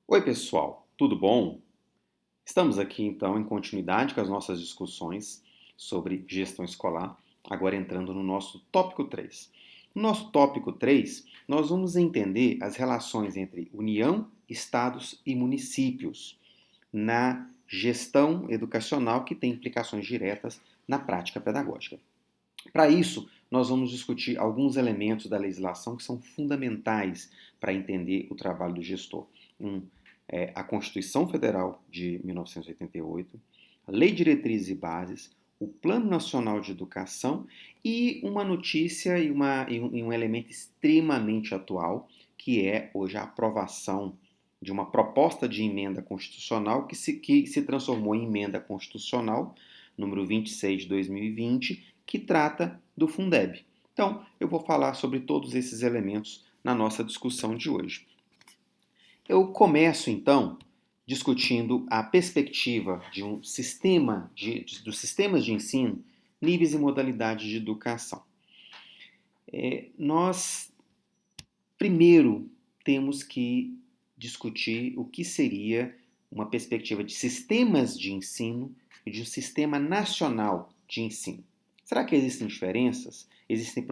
Oi, pessoal, tudo bom? Estamos aqui então em continuidade com as nossas discussões sobre gestão escolar, agora entrando no nosso tópico 3. No nosso tópico 3, nós vamos entender as relações entre União, estados e municípios na gestão educacional que tem implicações diretas na prática pedagógica. Para isso, nós vamos discutir alguns elementos da legislação que são fundamentais para entender o trabalho do gestor. A Constituição Federal de 1988, a Lei de Diretrizes e Bases, o Plano Nacional de Educação e uma notícia e um elemento extremamente atual, que é hoje a aprovação de uma proposta de emenda constitucional que se transformou em emenda constitucional número 26 de 2020, que trata do Fundeb. Então, eu vou falar sobre todos esses elementos na nossa discussão de hoje. Eu começo, então, discutindo a perspectiva de um sistema dos sistemas de ensino, níveis e modalidades de educação. Nós, primeiro, temos que discutir o que seria uma perspectiva de sistemas de ensino e de um sistema nacional de ensino. Será que existem diferenças? Existem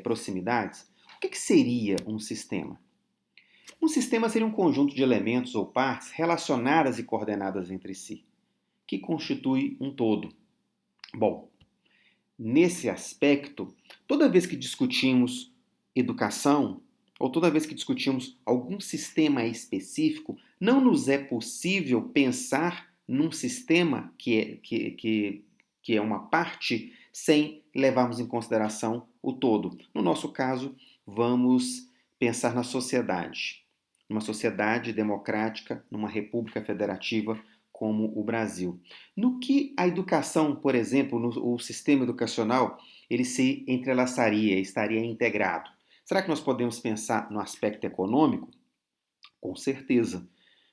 proximidades? O que seria um sistema? Um sistema seria um conjunto de elementos ou partes relacionadas e coordenadas entre si, que constitui um todo. Bom, nesse aspecto, toda vez que discutimos educação, ou toda vez que discutimos algum sistema específico, não nos é possível pensar num sistema que é uma parte sem levarmos em consideração o todo. No nosso caso, vamos pensar na sociedade. Numa sociedade democrática, numa república federativa como o Brasil. No que a educação, por exemplo, o sistema educacional, ele se entrelaçaria, estaria integrado? Será que nós podemos pensar no aspecto econômico? Com certeza,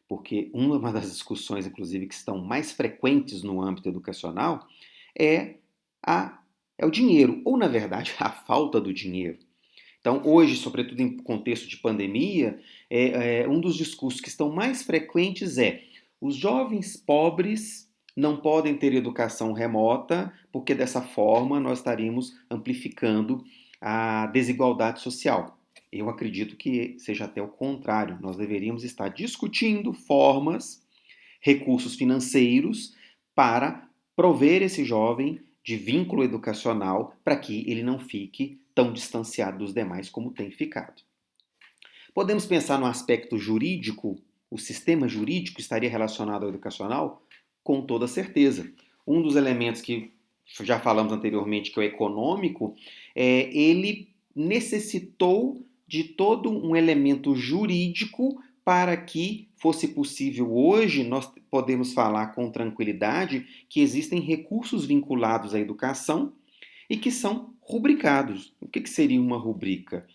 porque uma das discussões, inclusive, que estão mais frequentes no âmbito educacional é, é o dinheiro, ou na verdade, a falta do dinheiro. Então, hoje, sobretudo em contexto de pandemia, um dos discursos que estão mais frequentes é: os jovens pobres não podem ter educação remota, porque dessa forma nós estaríamos amplificando a desigualdade social. Eu acredito que seja até o contrário. Nós deveríamos estar discutindo formas, recursos financeiros para prover esse jovem de vínculo educacional para que ele não fique tão distanciado dos demais como tem ficado. Podemos pensar no aspecto jurídico, o sistema jurídico estaria relacionado ao educacional? Com toda certeza. Um dos elementos que já falamos anteriormente, que é o econômico, ele necessitou de todo um elemento jurídico para que fosse possível hoje nós podemos falar com tranquilidade que existem recursos vinculados à educação e que são rubricados. O que seria uma rubrica?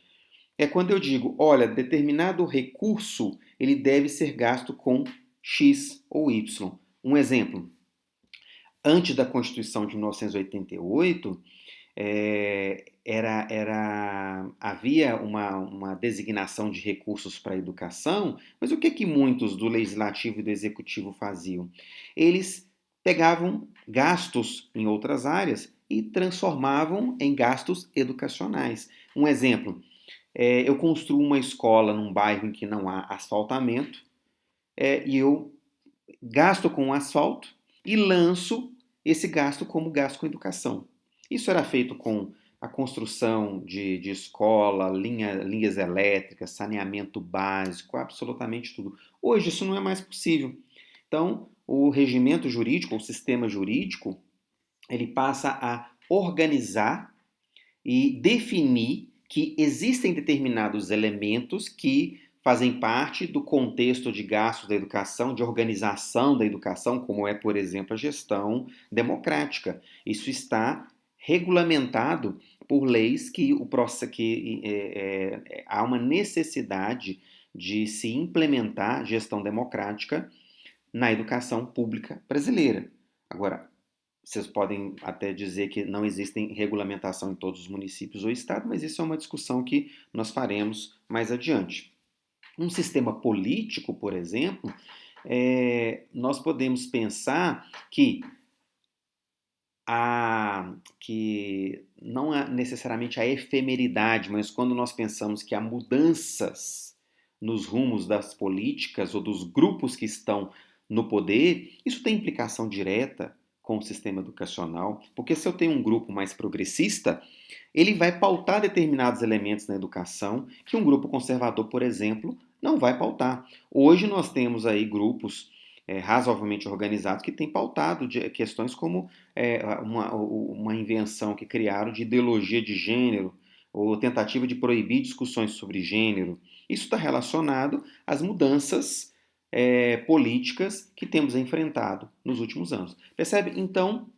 É quando eu digo, olha, determinado recurso ele deve ser gasto com X ou Y. Um exemplo, antes da Constituição de 1988, havia uma designação de recursos para a educação, mas o que muitos do Legislativo e do Executivo faziam? Eles pegavam gastos em outras áreas e transformavam em gastos educacionais. Um exemplo, eu construo uma escola num bairro em que não há asfaltamento, e eu gasto com asfalto e lanço esse gasto como gasto com educação. Isso era feito com a construção de escola, linhas elétricas, saneamento básico, absolutamente tudo. Hoje isso não é mais possível. Então, o regimento jurídico, o sistema jurídico, ele passa a organizar e definir que existem determinados elementos que fazem parte do contexto de gasto da educação, de organização da educação, como é, por exemplo, a gestão democrática. Isso está regulamentado por leis há uma necessidade de se implementar gestão democrática na educação pública brasileira. Agora, vocês podem até dizer que não existem regulamentação em todos os municípios ou estados, mas isso é uma discussão que nós faremos mais adiante. Um sistema político, por exemplo, nós podemos pensar que não é necessariamente a efemeridade, mas quando nós pensamos que há mudanças nos rumos das políticas ou dos grupos que estão no poder, isso tem implicação direta com o sistema educacional, porque se eu tenho um grupo mais progressista, ele vai pautar determinados elementos na educação que um grupo conservador, por exemplo, não vai pautar. Hoje nós temos aí grupos razoavelmente organizados que têm pautado questões como uma invenção que criaram de ideologia de gênero ou tentativa de proibir discussões sobre gênero. Isso está relacionado às mudanças políticas que temos enfrentado nos últimos anos. Percebe? Então,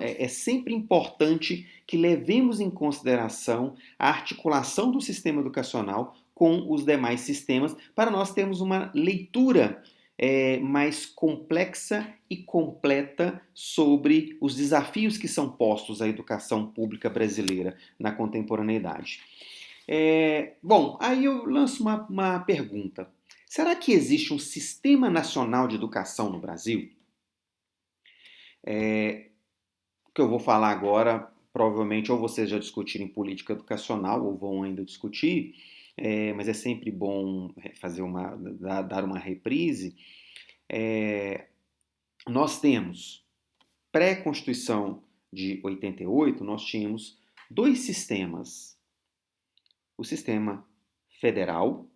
é sempre importante que levemos em consideração a articulação do sistema educacional com os demais sistemas para nós termos uma leitura mais complexa e completa sobre os desafios que são postos à educação pública brasileira na contemporaneidade. Bom, aí eu lanço uma pergunta. Será que existe um sistema nacional de educação no Brasil? O que eu vou falar agora, provavelmente, ou vocês já discutiram em política educacional, ou vão ainda discutir, mas é sempre bom dar uma reprise. Nós temos, pré-Constituição de 88, nós tínhamos dois sistemas: o sistema federal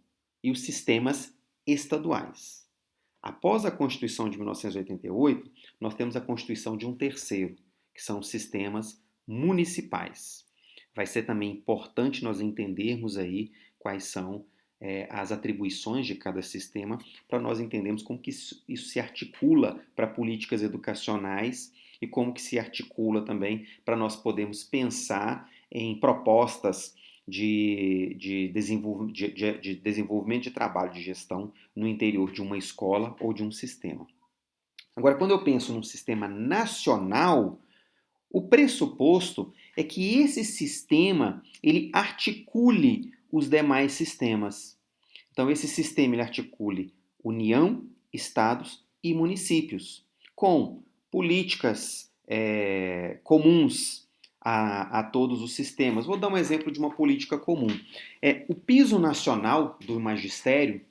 e os sistemas estaduais. Após a Constituição de 1988, nós temos a constituição de um terceiro, que são os sistemas municipais. Vai ser também importante nós entendermos aí quais são as atribuições de cada sistema, para nós entendermos como que isso se articula para políticas educacionais e como que se articula também para nós podermos pensar em propostas de desenvolvimento de trabalho de gestão no interior de uma escola ou de um sistema. Agora, quando eu penso num sistema nacional, o pressuposto é que esse sistema ele articule os demais sistemas. Então, esse sistema ele articule União, estados e municípios, com políticas comuns a todos os sistemas. Vou dar um exemplo de uma política comum. O piso nacional do magistério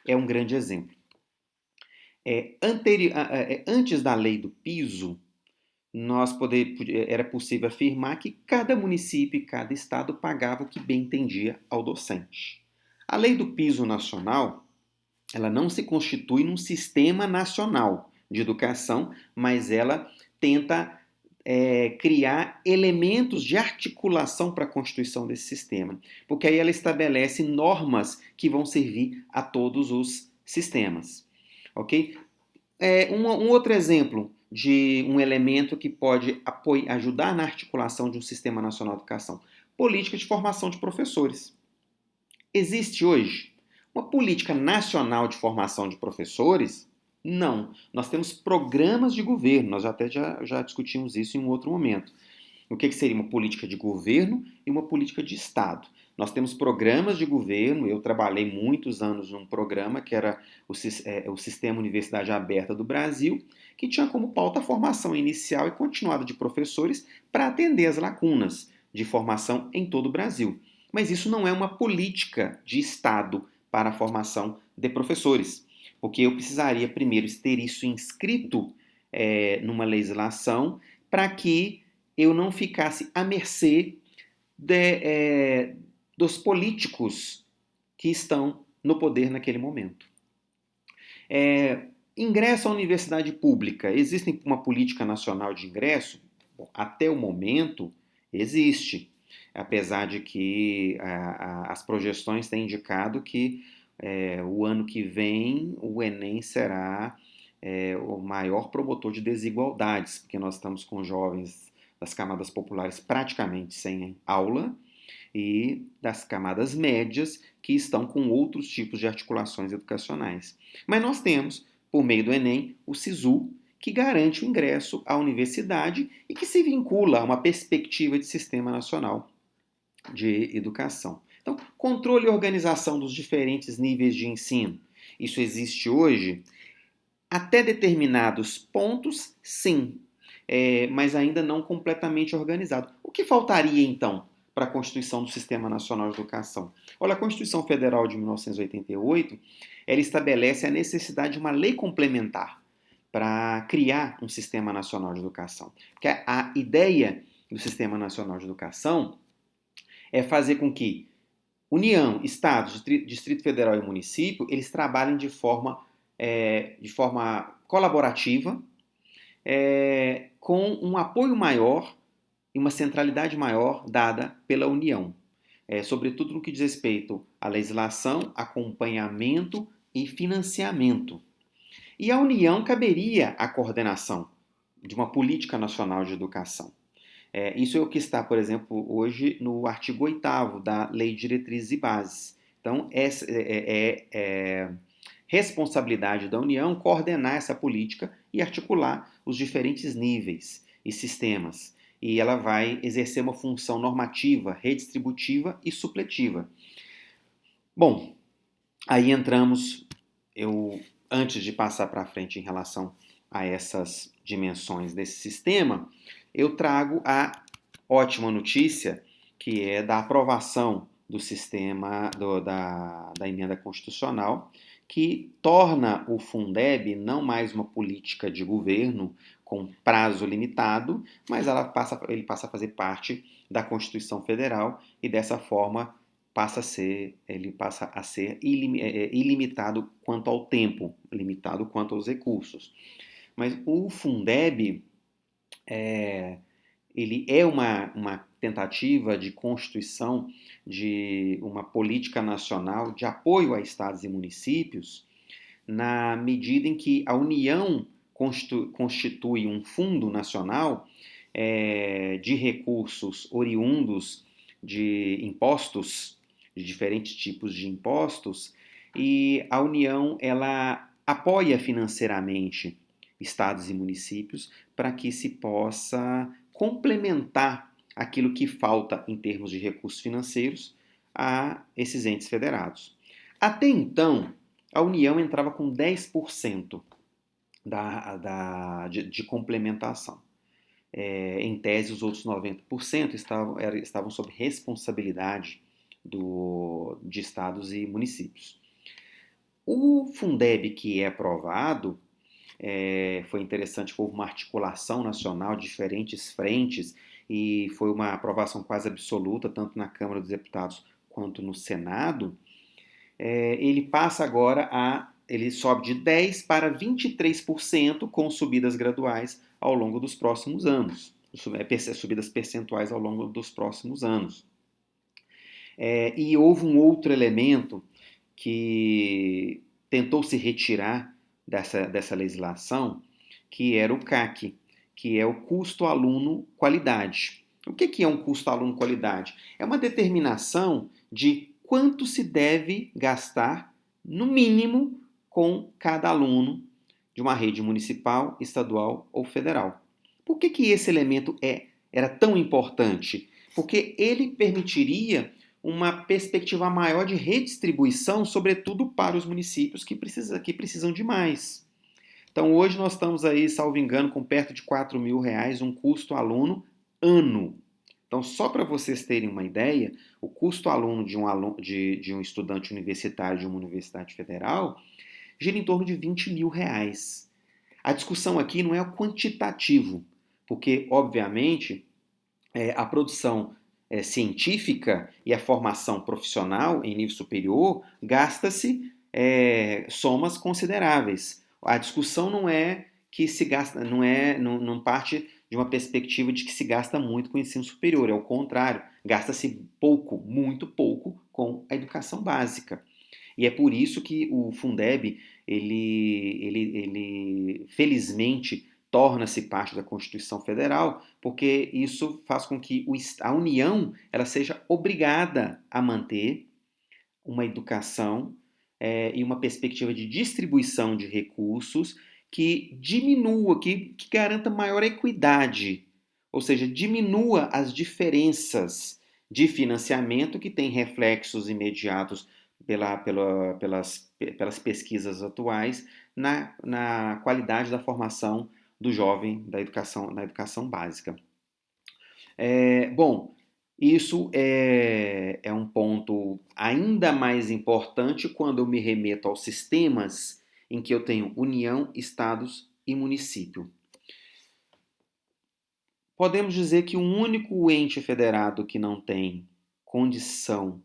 é um grande exemplo. Antes da lei do piso, era possível afirmar que cada município e cada estado pagava o que bem entendia ao docente. A lei do piso nacional, ela não se constitui num sistema nacional de educação, mas ela tenta criar elementos de articulação para a constituição desse sistema, porque aí ela estabelece normas que vão servir a todos os sistemas, ok? Um outro exemplo de um elemento que pode ajudar na articulação de um sistema nacional de educação: política de formação de professores. Existe hoje uma política nacional de formação de professores? Não. Nós temos programas de governo, nós já discutimos isso em um outro momento. O que seria uma política de governo e uma política de Estado? Nós temos programas de governo, eu trabalhei muitos anos num programa que era o Sistema Universidade Aberta do Brasil, que tinha como pauta a formação inicial e continuada de professores para atender as lacunas de formação em todo o Brasil. Mas isso não é uma política de Estado para a formação de professores, porque eu precisaria primeiro ter isso inscrito numa legislação para que eu não ficasse à mercê dos políticos que estão no poder naquele momento. Ingresso à universidade pública. Existe uma política nacional de ingresso? Bom, até o momento, existe. Apesar de que as projeções têm indicado que o ano que vem o Enem será o maior promotor de desigualdades, porque nós estamos com jovens das camadas populares praticamente sem aula e das camadas médias que estão com outros tipos de articulações educacionais. Mas nós temos, por meio do Enem, o SISU, que garante o ingresso à universidade e que se vincula a uma perspectiva de sistema nacional de educação. Então, controle e organização dos diferentes níveis de ensino. Isso existe hoje? Até determinados pontos, sim, mas ainda não completamente organizado. O que faltaria, então, para a Constituição do Sistema Nacional de Educação? Olha, a Constituição Federal de 1988, ela estabelece a necessidade de uma lei complementar para criar um Sistema Nacional de Educação. Porque a ideia do Sistema Nacional de Educação é fazer com que União, Estados, Distrito Federal e município, eles trabalhem de forma colaborativa, com um apoio maior e uma centralidade maior dada pela União, sobretudo no que diz respeito à legislação, acompanhamento e financiamento. E à União caberia a coordenação de uma política nacional de educação. Isso é o que está, por exemplo, hoje no artigo 8º da Lei de Diretrizes e Bases. Então, essa é responsabilidade da União coordenar essa política e articular os diferentes níveis e sistemas. E ela vai exercer uma função normativa, redistributiva e supletiva. Bom, aí entramos, antes de passar para frente em relação a essas dimensões desse sistema, eu trago a ótima notícia, que é da aprovação do sistema da emenda constitucional, que torna o Fundeb não mais uma política de governo com prazo limitado, mas ele passa a fazer parte da Constituição Federal e dessa forma ele passa a ser ilimitado quanto ao tempo, limitado quanto aos recursos. Mas o Fundeb ele é uma tentativa de constituição de uma política nacional de apoio a estados e municípios, na medida em que a União constitui um fundo nacional de recursos oriundos de impostos, de diferentes tipos de impostos, e a União ela apoia financeiramente estados e municípios para que se possa complementar aquilo que falta em termos de recursos financeiros a esses entes federados. Até então, a União entrava com 10% de complementação. Em tese, os outros 90% estavam sob responsabilidade de estados e municípios. O Fundeb que é aprovado, foi interessante, foi uma articulação nacional de diferentes frentes e foi uma aprovação quase absoluta, tanto na Câmara dos Deputados quanto no Senado. Ele passa agora ele sobe de 10% para 23% com subidas graduais ao longo dos próximos anos, subidas percentuais ao longo dos próximos anos. E houve um outro elemento que tentou se retirar dessa legislação, que era o CAC, que é o custo aluno qualidade. O que é um custo aluno qualidade? É uma determinação de quanto se deve gastar, no mínimo, com cada aluno de uma rede municipal, estadual ou federal. Por que esse elemento era tão importante? Porque ele permitiria uma perspectiva maior de redistribuição, sobretudo para os municípios que precisam de mais. Então, hoje nós estamos aí, salvo engano, com perto de R$4.000 um custo aluno ano. Então, só para vocês terem uma ideia, o custo aluno de um estudante universitário de uma universidade federal gira em torno de R$20.000. A discussão aqui não é o quantitativo, porque, obviamente, a produção científica e a formação profissional em nível superior gasta-se somas consideráveis. A discussão não é que se gasta, não parte de uma perspectiva de que se gasta muito com o ensino superior, é o contrário, gasta-se pouco, muito pouco com a educação básica. E é por isso que o Fundeb, ele felizmente torna-se parte da Constituição Federal, porque isso faz com que a União ela seja obrigada a manter uma educação e uma perspectiva de distribuição de recursos que diminua, que garanta maior equidade, ou seja, diminua as diferenças de financiamento que tem reflexos imediatos pelas pesquisas atuais na qualidade da formação do jovem na educação básica. Bom, isso é um ponto ainda mais importante quando eu me remeto aos sistemas em que eu tenho União, Estados e município. Podemos dizer que o único ente federado que não tem condição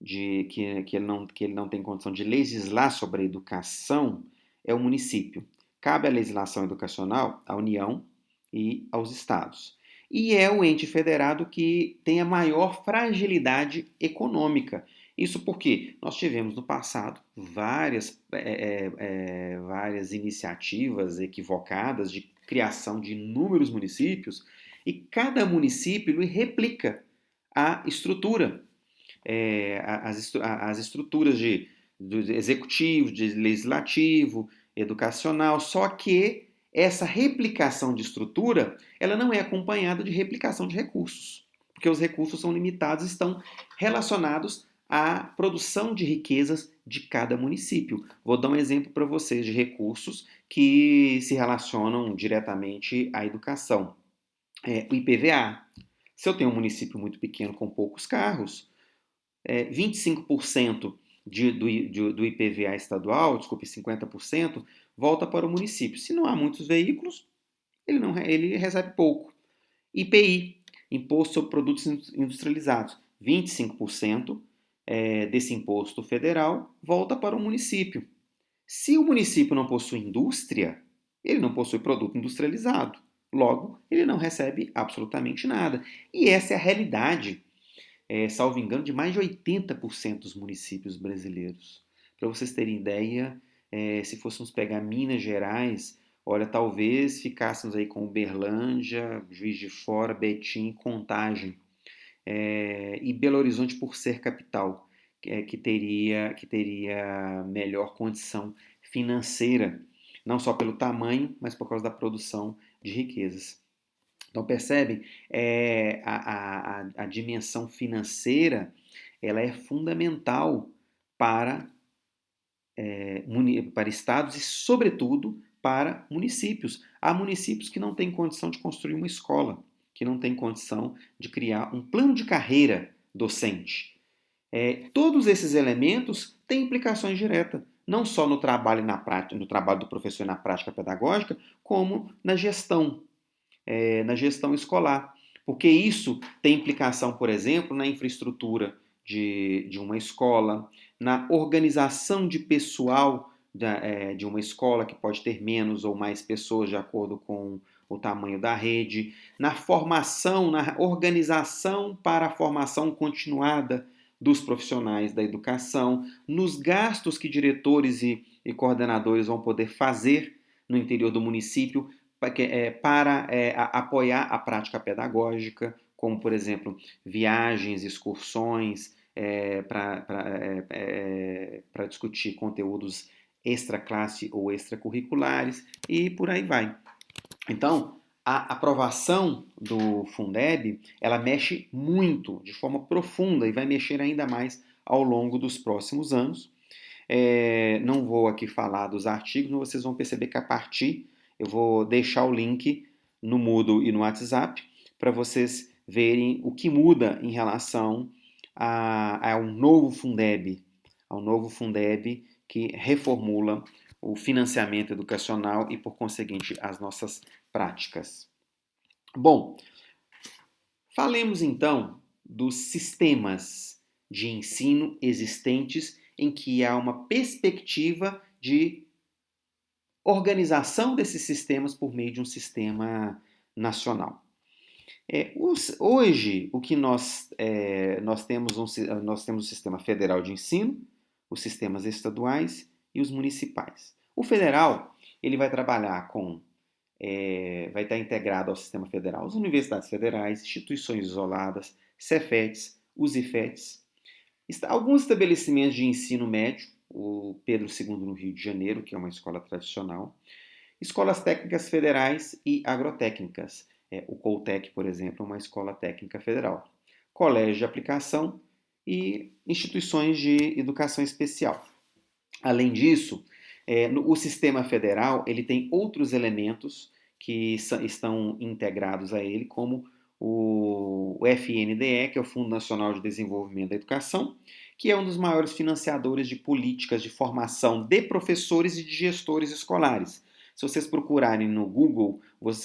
que ele não tem condição de legislar sobre a educação é o município. Cabe a legislação educacional à União e aos estados. E é o ente federado que tem a maior fragilidade econômica. Isso porque nós tivemos no passado várias iniciativas equivocadas de criação de inúmeros municípios e cada município replica a estrutura, as estruturas do executivo, de legislativo, educacional, só que essa replicação de estrutura ela não é acompanhada de replicação de recursos, porque os recursos são limitados, estão relacionados à produção de riquezas de cada município. Vou dar um exemplo para vocês de recursos que se relacionam diretamente à educação. O IPVA. Se eu tenho um município muito pequeno com poucos carros, 25% do IPVA estadual, desculpe, 50%, volta para o município. Se não há muitos veículos, ele recebe pouco. IPI, Imposto sobre Produtos Industrializados, 25% desse imposto federal volta para o município. Se o município não possui indústria, ele não possui produto industrializado. Logo, ele não recebe absolutamente nada. E essa é a realidade, salvo engano, de mais de 80% dos municípios brasileiros. Para vocês terem ideia, se fôssemos pegar Minas Gerais, olha, talvez ficássemos aí com Uberlândia, Juiz de Fora, Betim, Contagem. E Belo Horizonte por ser capital, que teria melhor condição financeira, não só pelo tamanho, mas por causa da produção de riquezas. Então percebem, a dimensão financeira ela é fundamental para estados e, sobretudo, para municípios. Há municípios que não têm condição de construir uma escola, que não têm condição de criar um plano de carreira docente. Todos esses elementos têm implicações diretas, não só no trabalho na prática, no trabalho do professor na prática pedagógica, como na gestão escolar. Porque isso tem implicação, por exemplo, na infraestrutura de uma escola, na organização de pessoal de uma escola, que pode ter menos ou mais pessoas de acordo com o tamanho da rede, na formação, na organização para a formação continuada dos profissionais da educação, nos gastos que diretores e coordenadores vão poder fazer no interior do município para apoiar a prática pedagógica, como, por exemplo, viagens, excursões, para discutir conteúdos extra-classe ou extracurriculares e por aí vai. Então, a aprovação do Fundeb, ela mexe muito, de forma profunda, e vai mexer ainda mais ao longo dos próximos anos. Não vou aqui falar dos artigos, mas vocês vão perceber que eu vou deixar o link no Moodle e no WhatsApp para vocês verem o que muda em relação ao novo Fundeb, que reformula o financiamento educacional e, por conseguinte, as nossas práticas. Bom, falemos então dos sistemas de ensino existentes em que há uma perspectiva de organização desses sistemas por meio de um sistema nacional. Hoje, o que nós temos o sistema federal de ensino, os sistemas estaduais e os municipais. O federal ele vai trabalhar vai estar integrado ao sistema federal as universidades federais, instituições isoladas, Cefetes, os IFETs, alguns estabelecimentos de ensino médio, o Pedro II no Rio de Janeiro, que é uma escola tradicional, escolas técnicas federais e agrotécnicas. O Coltec, por exemplo, é uma escola técnica federal. colégio de aplicação e instituições de educação especial. Além disso, o sistema federal ele tem outros elementos que estão integrados a ele, como o FNDE, que é o Fundo Nacional de Desenvolvimento da Educação, que é um dos maiores financiadores de políticas de formação de professores e de gestores escolares. Se vocês procurarem no Google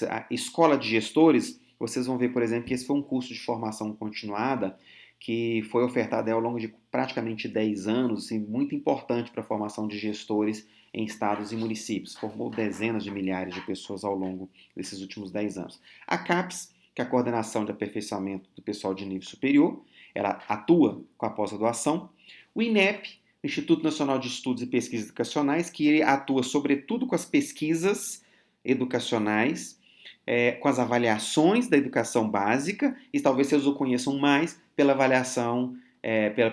a Escola de Gestores, vocês vão ver, por exemplo, que esse foi um curso de formação continuada que foi ofertado ao longo de praticamente 10 anos, assim, muito importante para a formação de gestores em estados e municípios. Formou dezenas de milhares de pessoas ao longo desses últimos 10 anos. A CAPES, que é a Coordenação de Aperfeiçoamento do Pessoal de Nível Superior, ela atua com a pós-graduação. O INEP, Instituto Nacional de Estudos e Pesquisas Educacionais, que ele atua sobretudo com as pesquisas educacionais, com as avaliações da educação básica, e talvez vocês o conheçam mais pela avaliação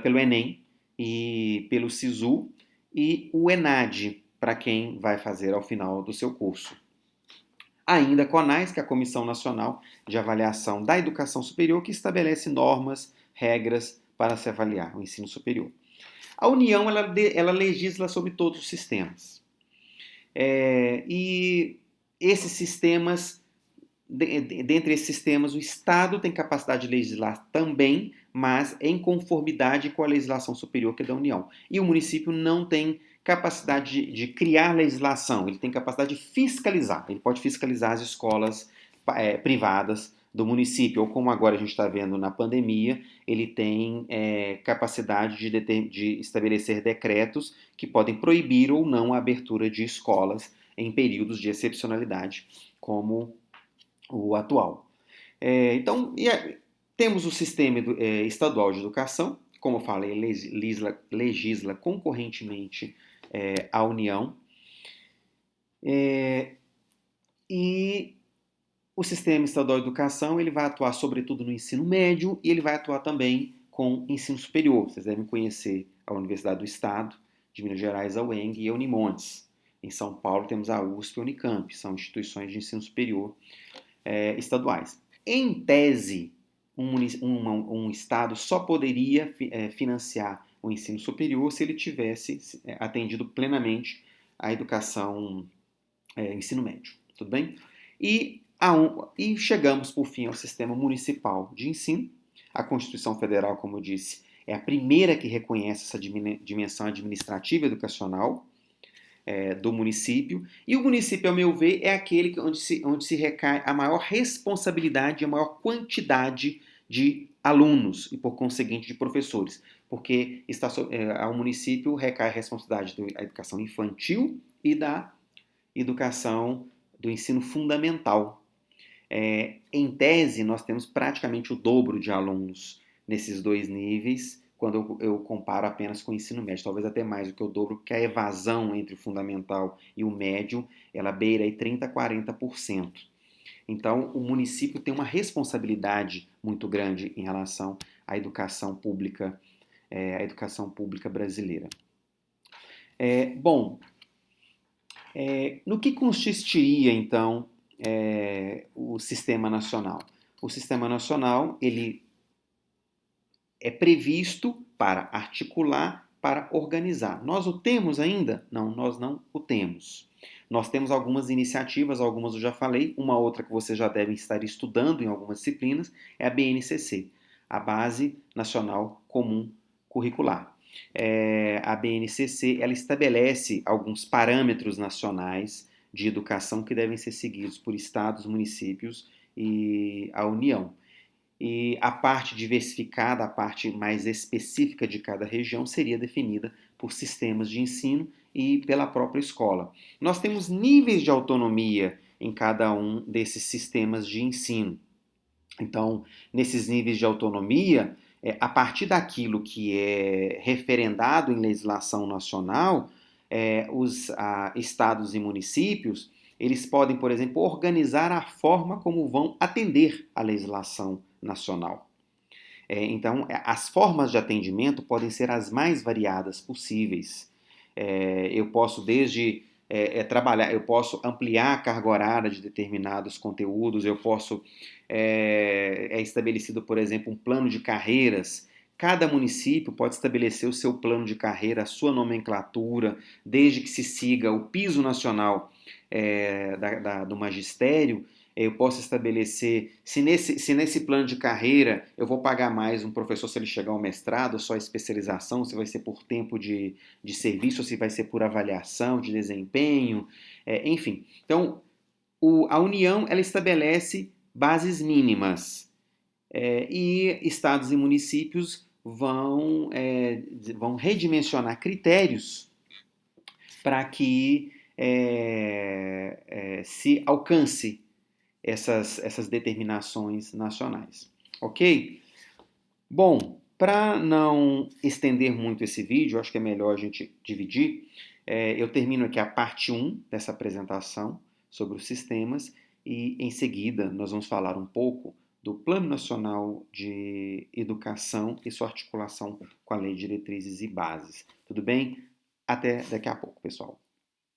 pelo Enem e pelo SISU, e o ENAD, para quem vai fazer ao final do seu curso. Ainda a CONAS, que é a Comissão Nacional de Avaliação da Educação Superior, que estabelece normas, regras para se avaliar o ensino superior. A União, ela legisla sobre todos os sistemas. E esses sistemas, dentre esses sistemas, o Estado tem capacidade de legislar também, mas em conformidade com a legislação superior que é da União. E o município não tem capacidade de criar legislação, ele tem capacidade de fiscalizar. Ele pode fiscalizar as escolas privadas do município, ou como agora a gente está vendo na pandemia, ele tem capacidade de estabelecer decretos que podem proibir ou não a abertura de escolas em períodos de excepcionalidade, como o atual. Temos o sistema estadual de educação, como eu falei, legisla concorrentemente à União, e o sistema estadual de educação ele vai atuar sobretudo no ensino médio e ele vai atuar também com ensino superior. Vocês devem conhecer a Universidade do Estado de Minas Gerais, a UENG e a Unimontes. Em São Paulo temos a USP e a Unicamp, são instituições de ensino superior estaduais. Em tese, um Estado só poderia financiar o ensino superior se ele tivesse atendido plenamente a educação, ensino médio. Tudo bem? E chegamos, por fim, ao sistema municipal de ensino. A Constituição Federal, como eu disse, é a primeira que reconhece essa dimensão administrativa educacional do município. E o município, ao meu ver, é aquele onde se recai a maior responsabilidade e a maior quantidade de alunos e, por conseguinte, de professores. Porque ao município recai a responsabilidade da educação infantil e da educação do ensino fundamental. Em tese, nós temos praticamente o dobro de alunos nesses dois níveis, quando eu comparo apenas com o ensino médio, talvez até mais do que o dobro, porque a evasão entre o fundamental e o médio, ela beira aí 30% a 40%. Então, o município tem uma responsabilidade muito grande em relação à educação pública brasileira. No que consistiria, então, o Sistema Nacional? O Sistema Nacional, ele é previsto para articular, para organizar. Nós o temos ainda? Não, nós não o temos. Nós temos algumas iniciativas, algumas eu já falei, uma outra que vocês já devem estar estudando em algumas disciplinas, é a BNCC, a Base Nacional Comum Curricular. A BNCC, ela estabelece alguns parâmetros nacionais de educação que devem ser seguidos por estados, municípios e a União. E a parte diversificada, a parte mais específica de cada região seria definida por sistemas de ensino e pela própria escola. Nós temos níveis de autonomia em cada um desses sistemas de ensino. Então, nesses níveis de autonomia, a partir daquilo que é referendado em legislação nacional, os estados e municípios, eles podem, por exemplo, organizar a forma como vão atender a legislação nacional. Então, as formas de atendimento podem ser as mais variadas possíveis. Eu posso desde trabalhar, eu posso ampliar a carga horária de determinados conteúdos, eu posso, é estabelecido, por exemplo, um plano de carreiras. Cada município pode estabelecer o seu plano de carreira, a sua nomenclatura, desde que se siga o piso nacional do magistério. Eu posso estabelecer, se nesse plano de carreira eu vou pagar mais um professor se ele chegar ao mestrado, só a especialização, se vai ser por tempo de serviço, ou se vai ser por avaliação de desempenho, enfim. Então, a União ela estabelece bases mínimas e estados e municípios vão redimensionar critérios para que se alcance essas determinações nacionais. Ok? Bom, para não estender muito esse vídeo, acho que é melhor a gente dividir. Eu termino aqui a parte 1 dessa apresentação sobre os sistemas e, em seguida, nós vamos falar um pouco do Plano Nacional de Educação e sua articulação com a Lei de Diretrizes e Bases. Tudo bem? Até daqui a pouco, pessoal.